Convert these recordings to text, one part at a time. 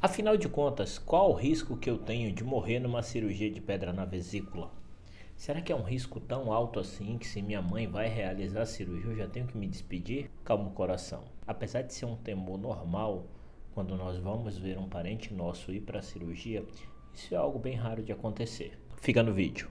Afinal de contas, qual o risco que eu tenho de morrer numa cirurgia de pedra na vesícula? Será que é um risco tão alto assim que se minha mãe vai realizar a cirurgia eu já tenho que me despedir? Calma o coração. Apesar de ser um temor normal, quando nós vamos ver um parente nosso ir para a cirurgia, isso é algo bem raro de acontecer. Fica no vídeo.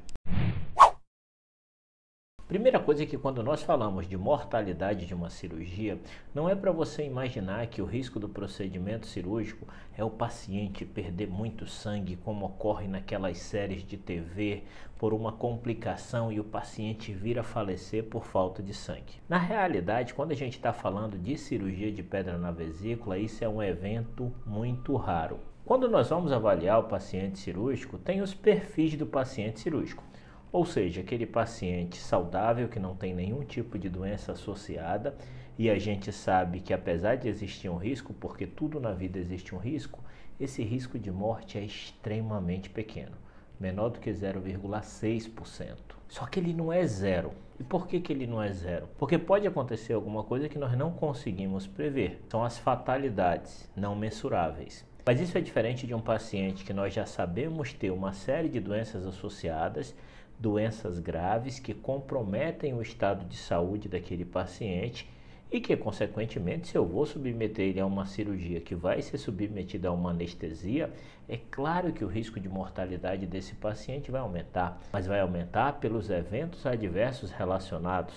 Primeira coisa é que quando nós falamos de mortalidade de uma cirurgia, não é para você imaginar que o risco do procedimento cirúrgico é o paciente perder muito sangue, como ocorre naquelas séries de TV, por uma complicação e o paciente vir a falecer por falta de sangue. Na realidade, quando a gente está falando de cirurgia de pedra na vesícula, isso é um evento muito raro. Quando nós vamos avaliar o paciente cirúrgico, tem os perfis do paciente cirúrgico. Ou seja, aquele paciente saudável que não tem nenhum tipo de doença associada, e a gente sabe que apesar de existir um risco, porque tudo na vida existe um risco, esse risco de morte é extremamente pequeno, menor do que 0,6%. Só que ele não é zero. E por que ele não é zero? Porque pode acontecer alguma coisa que nós não conseguimos prever. São as fatalidades não mensuráveis. Mas isso é diferente de um paciente que nós já sabemos ter uma série de doenças associadas, doenças graves que comprometem o estado de saúde daquele paciente e que, consequentemente, se eu vou submeter ele a uma cirurgia que vai ser submetida a uma anestesia, é claro que o risco de mortalidade desse paciente vai aumentar, mas vai aumentar pelos eventos adversos relacionados.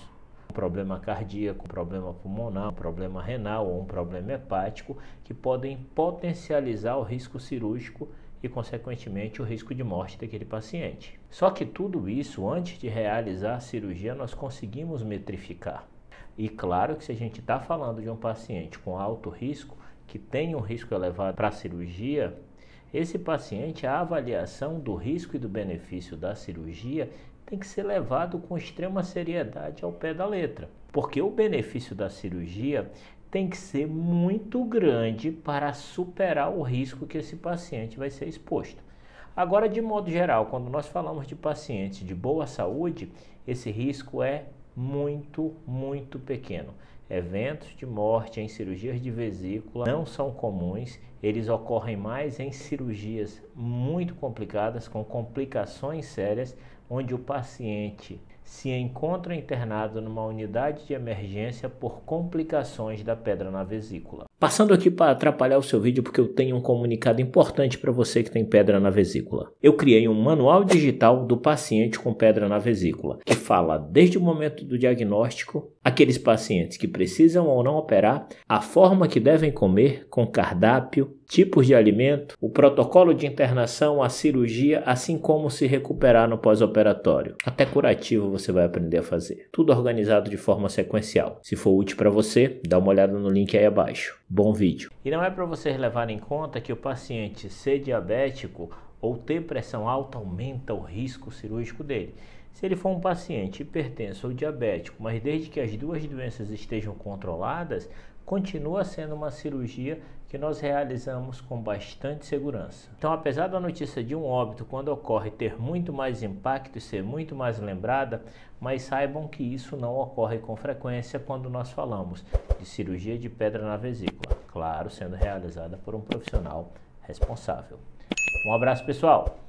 Um problema cardíaco, um problema pulmonar, um problema renal ou um problema hepático que podem potencializar o risco cirúrgico e, consequentemente, o risco de morte daquele paciente. Só que tudo isso, antes de realizar a cirurgia, nós conseguimos metrificar. E claro que se a gente está falando de um paciente com alto risco, que tem um risco elevado para a cirurgia, esse paciente, a avaliação do risco e do benefício da cirurgia tem que ser levado com extrema seriedade ao pé da letra. Porque o benefício da cirurgia tem que ser muito grande para superar o risco que esse paciente vai ser exposto. Agora, de modo geral, quando nós falamos de pacientes de boa saúde, esse risco é muito pequeno. Eventos de morte em cirurgias de vesícula não são comuns, eles ocorrem mais em cirurgias muito complicadas, com complicações sérias, onde o paciente se encontra internado numa unidade de emergência por complicações da pedra na vesícula. Passando aqui para atrapalhar o seu vídeo, porque eu tenho um comunicado importante para você que tem pedra na vesícula. Eu criei um manual digital do paciente com pedra na vesícula, que fala desde o momento do diagnóstico, aqueles pacientes que precisam ou não operar, a forma que devem comer, com cardápio, tipos de alimento, o protocolo de internação, a cirurgia, assim como se recuperar no pós-operatório. Até curativo você vai aprender a fazer. Tudo organizado de forma sequencial. Se for útil para você, dá uma olhada no link aí abaixo. Bom vídeo. E não é para vocês levarem em conta que o paciente ser diabético ou ter pressão alta aumenta o risco cirúrgico dele. Se ele for um paciente hipertenso ou diabético, mas desde que as duas doenças estejam controladas, continua sendo uma cirurgia que nós realizamos com bastante segurança. Então, apesar da notícia de um óbito, quando ocorre, ter muito mais impacto e ser muito mais lembrada, mas saibam que isso não ocorre com frequência quando nós falamos de cirurgia de pedra na vesícula, claro, sendo realizada por um profissional responsável. Um abraço, pessoal!